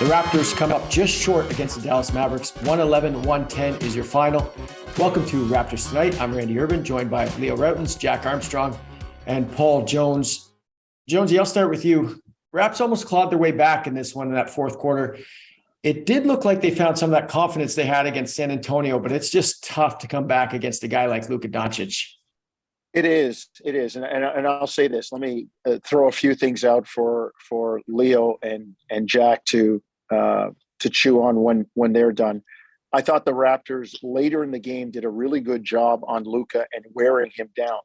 The Raptors come up just short against the Dallas Mavericks. 111-110 is your final. Welcome to Raptors Tonight. I'm Randy Urban, joined by Leo Rautins, Jack Armstrong, and Paul Jones. Jonesy, I'll start with you. Raps almost clawed their way back in this one in that fourth quarter. It did look like they found some of that confidence they had against San Antonio, but it's just tough to come back against a guy like Luka Doncic. It is. And I'll say this. Let me throw a few things out for Leo and Jack to chew on when they're done. I thought the Raptors later in the game did a really good job on Luka and wearing him down.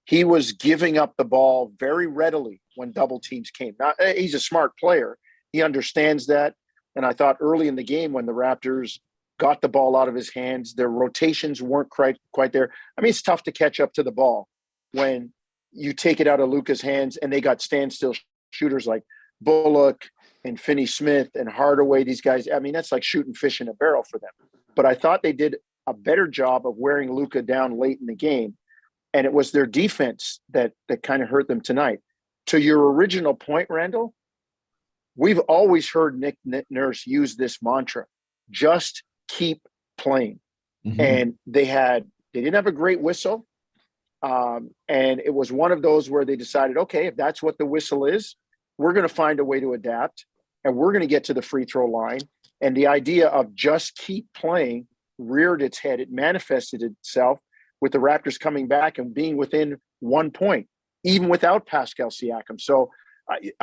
He was giving up the ball very readily when double teams came. Now, he's a smart player. He understands that. And I thought early in the game when the Raptors got the ball out of his hands, their rotations weren't quite there. I mean, it's tough to catch up to the ball when you take it out of Luka's hands and they got standstill shooters like Bullock and Finney-Smith and Hardaway. These guys, I mean, that's like shooting fish in a barrel for them. But I thought they did a better job of wearing Luka down late in the game. And it was their defense that kind of hurt them tonight. To your original point, Randall, we've always heard Nick Nurse use this mantra, just keep playing. Mm-hmm. And they didn't have a great whistle. And it was one of those where they decided, okay, if that's what the whistle is, we're going to find a way to adapt and we're going to get to the free throw line. And the idea of just keep playing reared its head. It manifested itself with the Raptors coming back and being within 1 point, even without Pascal Siakam. So, you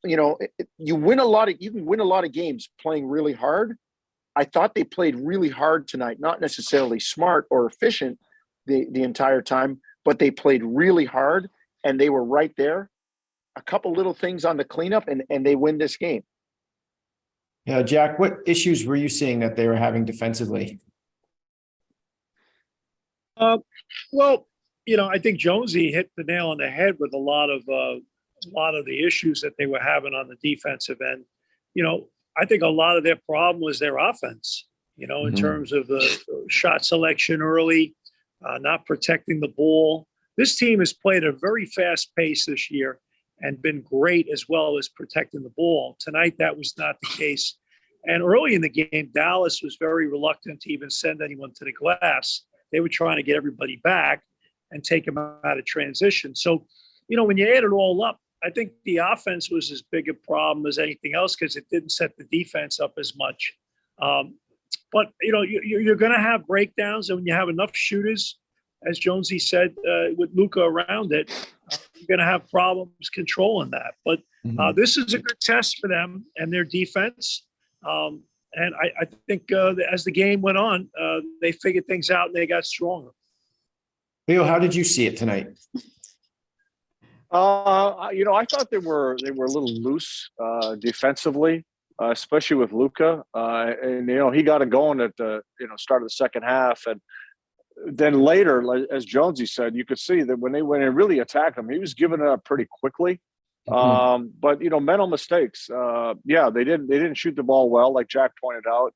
can win a lot of games playing really hard. I thought they played really hard tonight, not necessarily smart or efficient the entire time, but they played really hard and they were right there. A couple little things on the cleanup and they win this game. Yeah, Jack, what issues were you seeing that they were having defensively? Well, I think Jonesy hit the nail on the head with a lot of the issues that they were having on the defensive end. I think a lot of their problem was their offense, in terms of the shot selection early, not protecting the ball. This team has played at a very fast pace this year and been great as well as protecting the ball. Tonight, that was not the case. And early in the game, Dallas was very reluctant to even send anyone to the glass. They were trying to get everybody back and take them out of transition. So, when you add it all up, I think the offense was as big a problem as anything else because it didn't set the defense up as much. But, you're going to have breakdowns, and when you have enough shooters, as Jonesy said, with Luka around it, you're going to have problems controlling that. But this is a good test for them and their defense. And I think as the game went on, they figured things out and they got stronger. Leo, how did you see it tonight? I thought they were a little loose defensively, especially with Luka. And he got it going at the start of the second half, and then later, as Jonesy said, you could see that when they really attacked him, he was giving it up pretty quickly. Mm-hmm. But mental mistakes. They didn't shoot the ball well, like Jack pointed out.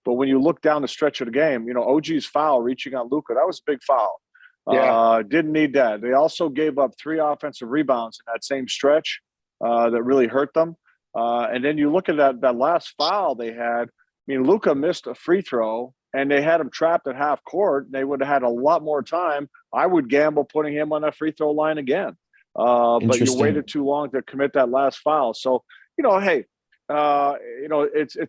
But when you look down the stretch of the game, OG's foul reaching on Luka, that was a big foul. Yeah. Didn't need that. They also gave up 3 offensive rebounds in that same stretch that really hurt them. And then you look at that last foul they had. I mean, Luka missed a free throw, and they had him trapped at half court. They would have had a lot more time. I would gamble putting him on that free throw line again. But you waited too long to commit that last foul. So, it's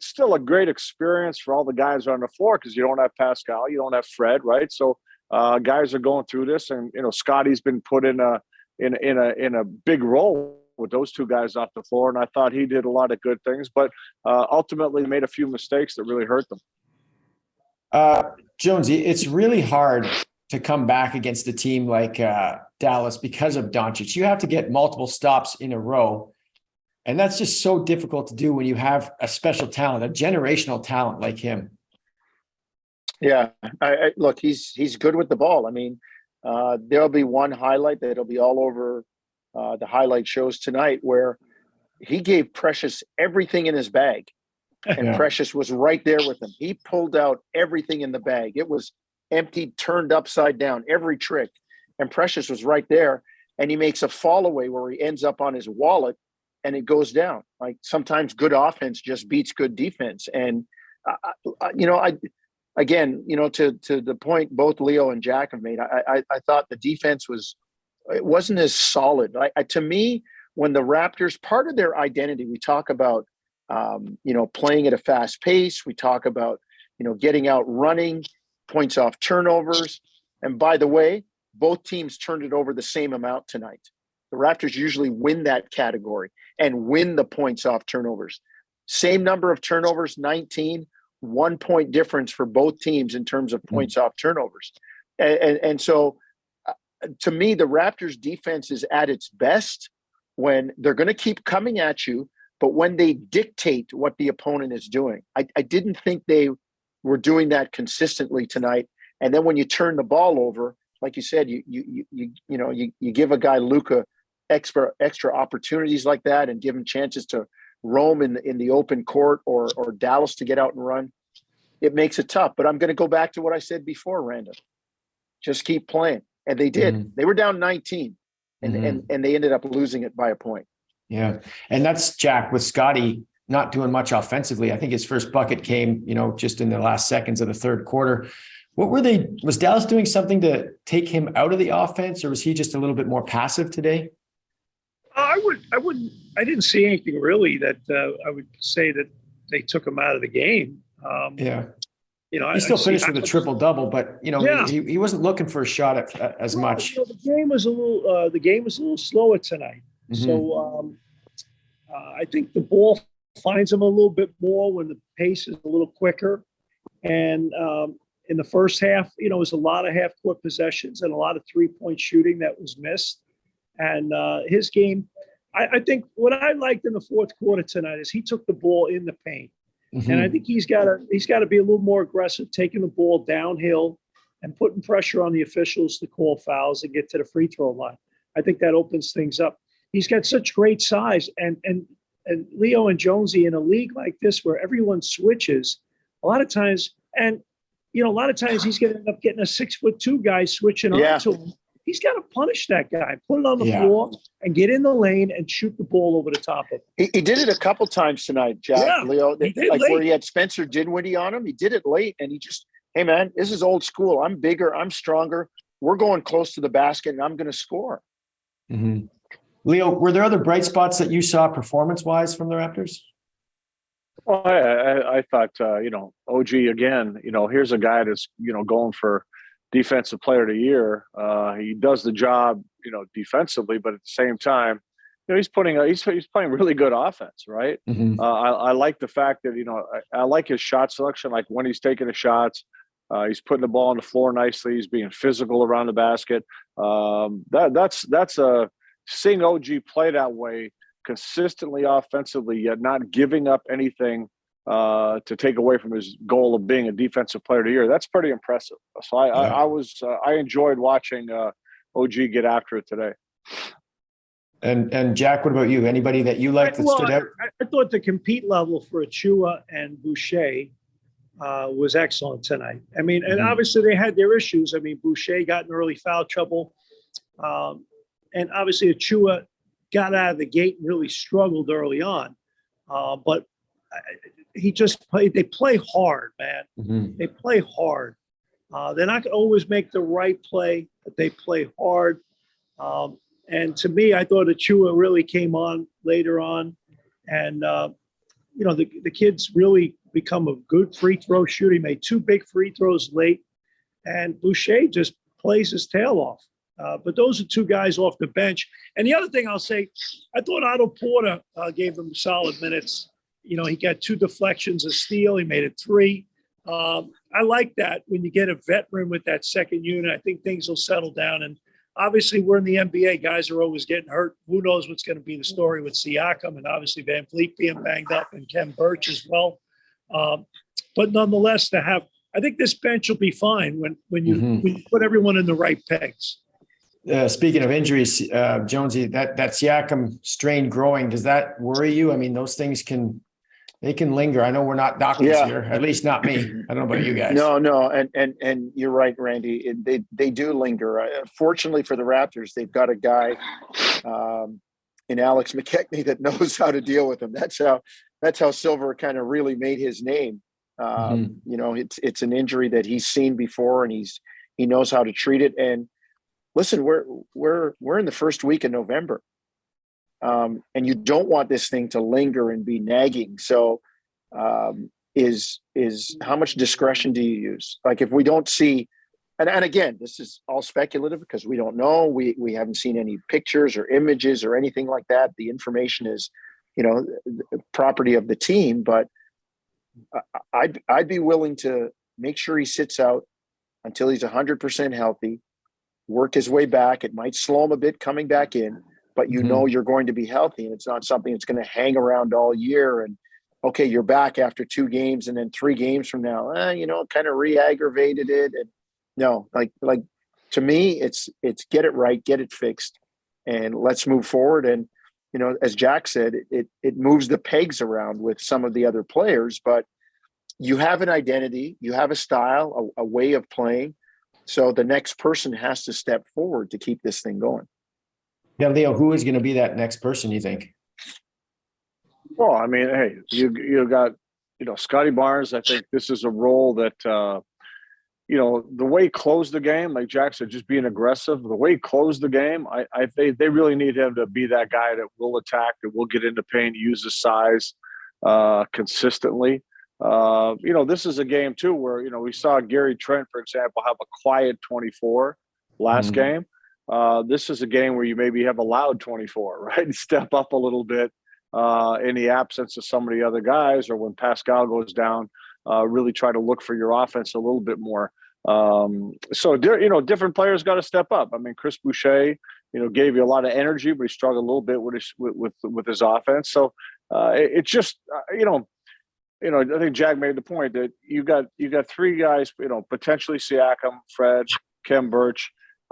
still a great experience for all the guys on the floor because you don't have Pascal, you don't have Fred, right? So guys are going through this, and Scotty's been put in a big role with those 2 guys off the floor, and I thought he did a lot of good things, but ultimately made a few mistakes that really hurt them. Jonesy, it's really hard to come back against a team like Dallas because of Doncic. You have to get multiple stops in a row. And that's just so difficult to do when you have a special talent, a generational talent like him. Yeah. Look, he's good with the ball. I mean, there'll be one highlight that'll be all over the highlight shows tonight where he gave Precious everything in his bag. And Precious was right there with him. He pulled out everything in the bag. It was empty, turned upside down, every trick. And Precious was right there. And he makes a fall away where he ends up on his wallet and it goes down. Like sometimes good offense just beats good defense. And again, to the point both Leo and Jack have made, I thought the defense wasn't as solid. To me, when the Raptors, part of their identity, we talk about, playing at a fast pace. We talk about, getting out running, points off turnovers. And by the way, both teams turned it over the same amount tonight. The Raptors usually win that category and win the points off turnovers. Same number of turnovers, 19, 1 point difference for both teams in terms of points off turnovers. And so to me, the Raptors defense is at its best when they're going to keep coming at you, but when they dictate what the opponent is doing. I didn't think they were doing that consistently tonight. And then when you turn the ball over, like you said, you give a guy Luka extra opportunities like that and give him chances to roam in the open court or Dallas to get out and run. It makes it tough. But I'm going to go back to what I said before, Randall. Just keep playing. And they did. Mm-hmm. They were down 19 and they ended up losing it by a point. Yeah. And that's Jack with Scotty not doing much offensively. I think his first bucket came, just in the last seconds of the third quarter. Was Dallas doing something to take him out of the offense, or was he just a little bit more passive today? I didn't see anything really that I would say that they took him out of the game. He still finished with a triple double, but he wasn't looking for a shot at as much. The game was a little slower tonight. Mm-hmm. So I think the ball finds him a little bit more when the pace is a little quicker. And in the first half, it was a lot of half-court possessions and a lot of three-point shooting that was missed. And his game, I think what I liked in the fourth quarter tonight is he took the ball in the paint. Mm-hmm. And I think he's got to be a little more aggressive, taking the ball downhill and putting pressure on the officials to call fouls and get to the free throw line. I think that opens things up. He's got such great size, and Leo and Jonesy in a league like this where everyone switches, a lot of times he's going to end up getting a 6'2" guy switching onto him. He's got to punish that guy, put it on the floor, and get in the lane and shoot the ball over the top of him. He did it a couple times tonight, Jack. Leo, where he had Spencer Dinwiddie on him. He did it late, and he just, hey, man, this is old school. I'm bigger. I'm stronger. We're going close to the basket, and I'm going to score. Mm-hmm. Leo, were there other bright spots that you saw performance-wise from the Raptors? Well, I thought, OG again, here's a guy that's, going for defensive player of the year. He does the job, defensively, but at the same time, he's playing really good offense, right? Mm-hmm. I like the fact that, I like his shot selection, like when he's taking the shots, he's putting the ball on the floor nicely. He's being physical around the basket. That's seeing OG play that way consistently offensively, yet not giving up anything to take away from his goal of being a defensive player of the year. That's pretty impressive. So I enjoyed watching OG get after it today. And Jack, what about you? Anybody that you liked that stood out? I thought the compete level for Achua and Boucher was excellent tonight. I mean, and obviously they had their issues. I mean, Boucher got in early foul trouble. And obviously Achua got out of the gate and really struggled early on. But they play hard, man. Mm-hmm. They play hard. They're not going to always make the right play, but they play hard. And to me, I thought Achua really came on later on. And, the kid's really become a good free throw shooter. He made 2 big free throws late. And Boucher just plays his tail off. But those are 2 guys off the bench. And the other thing I'll say, I thought Otto Porter gave them solid minutes. He got 2 deflections, a steal. He made it 3. I like that when you get a veteran with that second unit. I think things will settle down. And obviously, we're in the NBA. Guys are always getting hurt. Who knows what's going to be the story with Siakam and obviously Van Vliet being banged up and Ken Birch as well. But nonetheless, I think this bench will be fine when you put everyone in the right pegs. Speaking of injuries, Jonesy, that Siakam strain growing, does that worry you? I mean, those things can linger. I know we're not doctors here, at least not me. I don't know about you guys. No, and you're right, Randy. They do linger. Fortunately for the Raptors, they've got a guy in Alex McKechnie that knows how to deal with him. That's how Silver kind of really made his name. You know, it's an injury that he's seen before, and he knows how to treat it. And listen, we're in the first week of November, and you don't want this thing to linger and be nagging. So, is how much discretion do you use? Like, if we don't see, and again, this is all speculative because we don't know. We haven't seen any pictures or images or anything like that. The information is, you know, property of the team, but I'd be willing to make sure he sits out until he's 100% healthy, work his way back. It might slow him a bit coming back in, but you know you're going to be healthy, and it's not something that's going to hang around all year. And okay, you're back after 2 games, and then 3 games from now, you know, kind of re-aggravated it. And no, like to me, it's get it right, get it fixed, and let's move forward. And you know, as Jack said, it moves the pegs around with some of the other players, but you have an identity, you have a style, a way of playing. So the next person has to step forward to keep this thing going. Yeah, Leo, who is going to be that next person, you think? Well, I mean, hey, you got, you know, Scotty Barnes. I think this is a role that, you know, the way he closed the game, like Jack said, just being aggressive, the way he closed the game, they really need him to be that guy that will attack, that will get into paint, use his size consistently. You know, this is a game too where, you know, we saw Gary Trent, for example, have a quiet 24 last game. This is a game where you maybe have a loud 24, right? Step up a little bit in the absence of some of the other guys, or when Pascal goes down, really try to look for your offense a little bit more. So, you know, different players got to step up. I mean, Chris Boucher, you know, gave you a lot of energy, but he struggled a little bit with his offense. So it's just, you know, I think Jack made the point that you got 3 guys, you know, potentially Siakam, Fred, Kem Birch.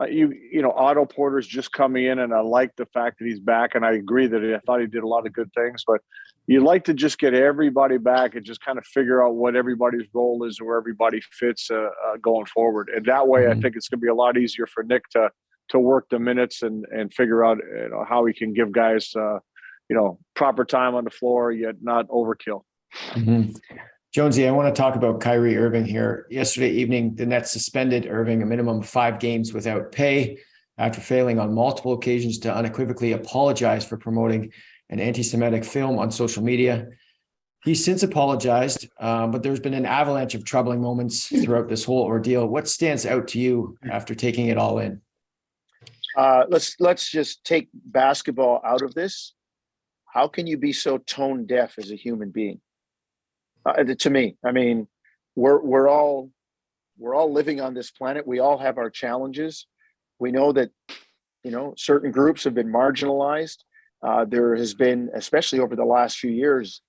You know, Otto Porter's just coming in, and I like the fact that he's back. And I agree that I thought he did a lot of good things, but you like to just get everybody back and just kind of figure out what everybody's role is and where everybody fits going forward. And that way, I think it's going to be a lot easier for Nick to work the minutes and figure out, you know, how he can give guys, you know, proper time on the floor, yet not overkill. Jonesy, I want to talk about Kyrie Irving here. Yesterday evening, the Nets suspended Irving a minimum of 5 games without pay after failing on multiple occasions to unequivocally apologize for promoting an anti-Semitic film on social media. He's since apologized, but there's been an avalanche of troubling moments throughout this whole ordeal. What stands out to you after taking it all in? Let's just take basketball out of this. How can you be so tone deaf as a human being? To me, I mean, we're all living on this planet. We all have our challenges. We know that, you know, certain groups have been marginalized. There has been, especially over the last few years,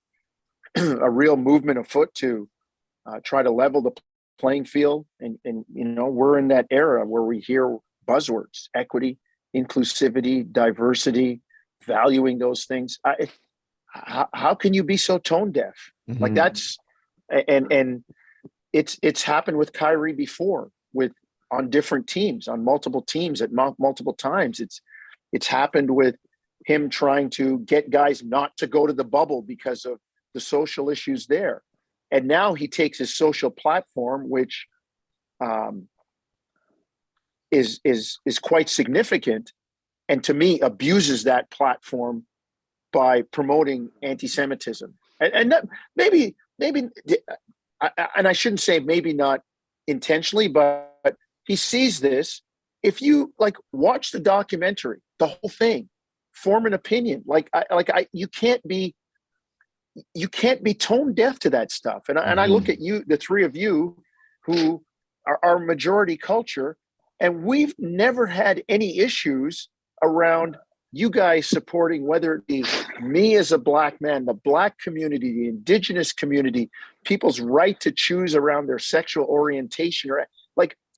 a real movement afoot to try to level the playing field. And you know, we're in that era where we hear buzzwords: equity, inclusivity, diversity, valuing those things. How can you be so tone deaf? Like that's, and it's happened with Kyrie before, on different teams, on multiple teams at multiple times. It's happened with him trying to get guys not to go to the bubble because of the social issues there. And now he takes his social platform, which is quite significant, and to me abuses that platform by promoting anti-Semitism. And that maybe, and I shouldn't say maybe not intentionally, but he sees this. If you watch the documentary, the whole thing, form an opinion. You can't be tone deaf to that stuff. And I look at you, the 3 of you, who are majority culture, and we've never had any issues around you guys supporting, whether it be me as a black man, the black community, the indigenous community, people's right to choose around their sexual orientation, or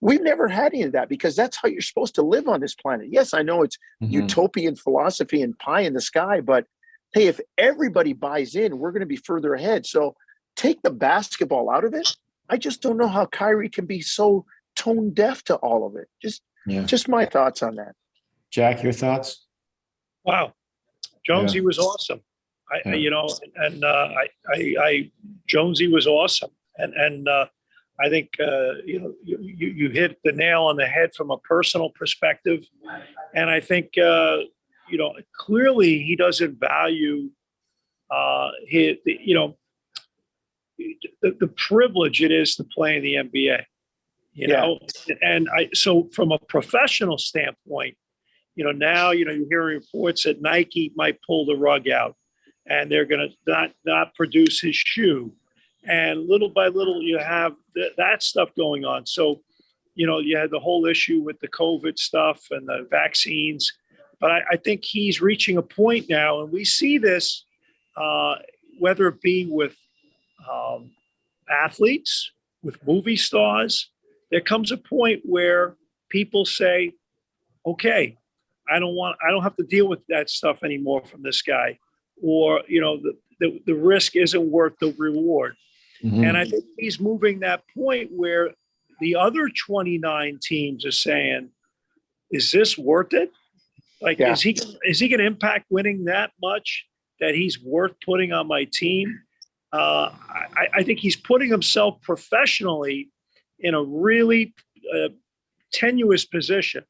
we've never had any of that, because that's how you're supposed to live on this planet. Yes, I know it's utopian philosophy and pie in the sky, but hey, if everybody buys in, we're going to be further ahead. So take the basketball out of it. I just don't know how Kyrie can be so tone deaf to all of it. Just my thoughts on that. Jack, your thoughts? Wow. Jonesy was awesome. Jonesy was awesome. And I think, you hit the nail on the head from a personal perspective. And I think, clearly he doesn't value the privilege it is to play in the NBA, and so from a professional standpoint, now, you're hearing reports that Nike might pull the rug out and they're going to not produce his shoe. And little by little, you have that stuff going on. So, you had the whole issue with the COVID stuff and the vaccines. But I think he's reaching a point now, and we see this, whether it be with athletes, with movie stars, there comes a point where people say, okay, I don't have to deal with that stuff anymore from this guy, or, the risk isn't worth the reward. Mm-hmm. And I think he's moving that point where the other 29 teams are saying, is this worth it? Like, is he going to impact winning that much that he's worth putting on my team? I think he's putting himself professionally in a really tenuous position.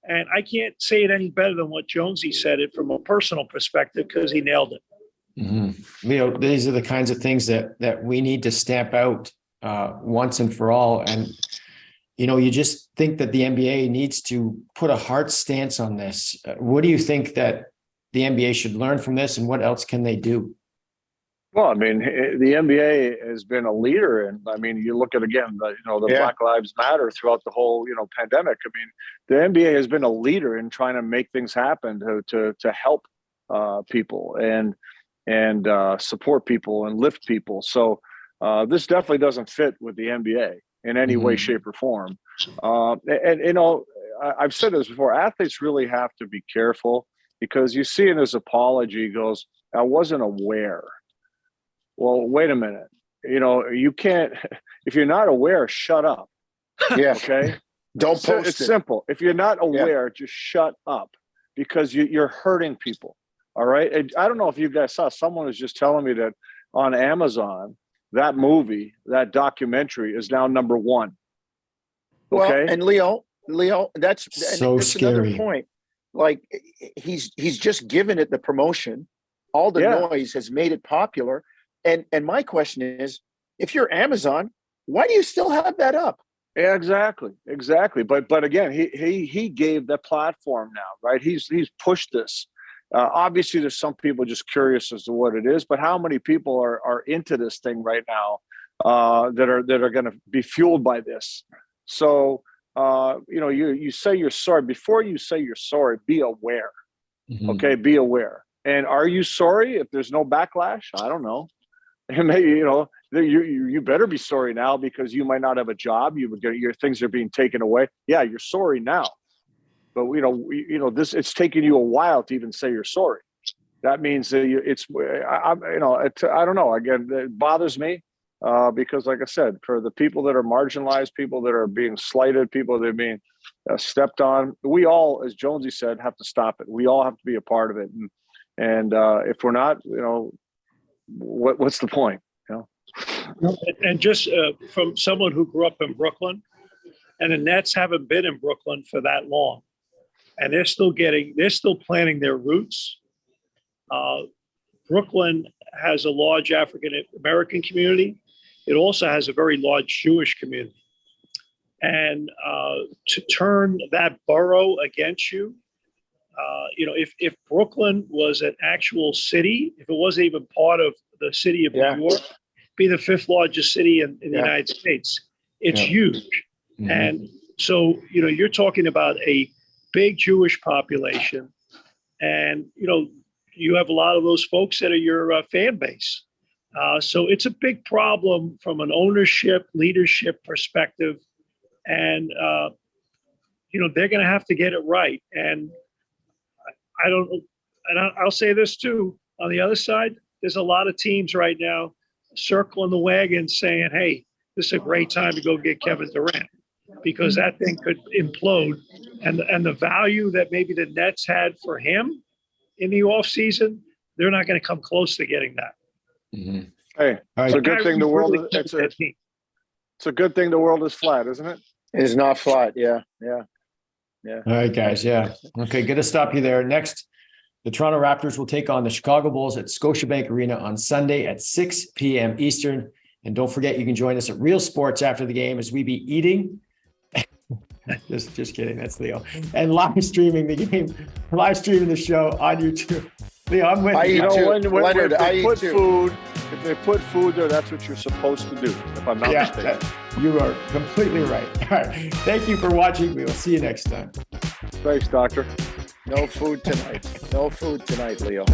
And I can't say it any better than what Jonesy said it from a personal perspective, because he nailed it. Mm-hmm. These are the kinds of things that we need to stamp out once and for all. And, you just think that the NBA needs to put a hard stance on this. What do you think that the NBA should learn from this, and what else can they do? Well, I mean, the NBA has been a leader, and I mean, you look at again, the Black Lives Matter throughout the whole pandemic. I mean, the NBA has been a leader in trying to make things happen to help people and support people and lift people. So this definitely doesn't fit with the NBA in any way, shape, or form. I've said this before. Athletes really have to be careful, because you see in his apology, he goes, "I wasn't aware." Well, wait a minute. You can't, if you're not aware, shut up. Yeah. Okay. Don't post It's simple. If you're not aware, just shut up, because you're hurting people. All right. And I don't know if you guys saw, someone was just telling me that on Amazon, that movie, that documentary is now #1. Okay. Well, and Leo, that's scary. another point. Like, he's just given it the promotion. All the noise has made it popular. And my question is, if you're Amazon, why do you still have that up? Yeah, exactly. But again, he gave the platform now, right? He's pushed this. Obviously, there's some people just curious as to what it is, but how many people are into this thing right now that are going to be fueled by this? So you say you're sorry. Before you say you're sorry, be aware. Mm-hmm. Okay, be aware. And are you sorry if there's no backlash? I don't know. And maybe you better be sorry now, because you might not have a job. Your things are being taken away. Yeah, you're sorry now, but this, it's taken you a while to even say you're sorry. That means that I don't know. Again, it bothers me because, like I said, for the people that are marginalized, people that are being slighted, people that are being stepped on, we all, as Jonesy said, have to stop it. We all have to be a part of it, and if we're not, what's the point? And just from someone who grew up in Brooklyn, and the Nets haven't been in Brooklyn for that long, and they're still planting their roots. Brooklyn has a large African American community. It also has a very large Jewish community. And to turn that borough against you, if Brooklyn was an actual city, if it wasn't even part of the city of New York, be the 5th largest city in the United States. It's huge. Mm-hmm. And so, you're talking about a big Jewish population, and, you have a lot of those folks that are your fan base. So it's a big problem from an ownership, leadership perspective. And, they're going to have to get it right. And I'll say this too, on the other side, there's a lot of teams right now circling the wagon saying, hey, this is a great time to go get Kevin Durant, because that thing could implode. And the value that maybe the Nets had for him in the offseason they're not going to come close to getting that. Mm-hmm. Hey, All it's a right. good thing the world. Really It's that team. a good thing the world is flat, isn't it? It is not flat. Yeah. All right, guys. Yeah. Okay. Good to stop you there. Next, the Toronto Raptors will take on the Chicago Bulls at Scotiabank Arena on Sunday at 6 p.m. Eastern. And don't forget, you can join us at Real Sports after the game as we be eating. just kidding. That's Leo. And live streaming the game, live streaming the show on YouTube. Leo, I'm with you. You know, If Leonard, they put food there, that's what you're supposed to do, if I'm not mistaken. You are completely right. All right. Thank you for watching. We will see you next time. Thanks, Doctor. No food tonight. No food tonight, Leo.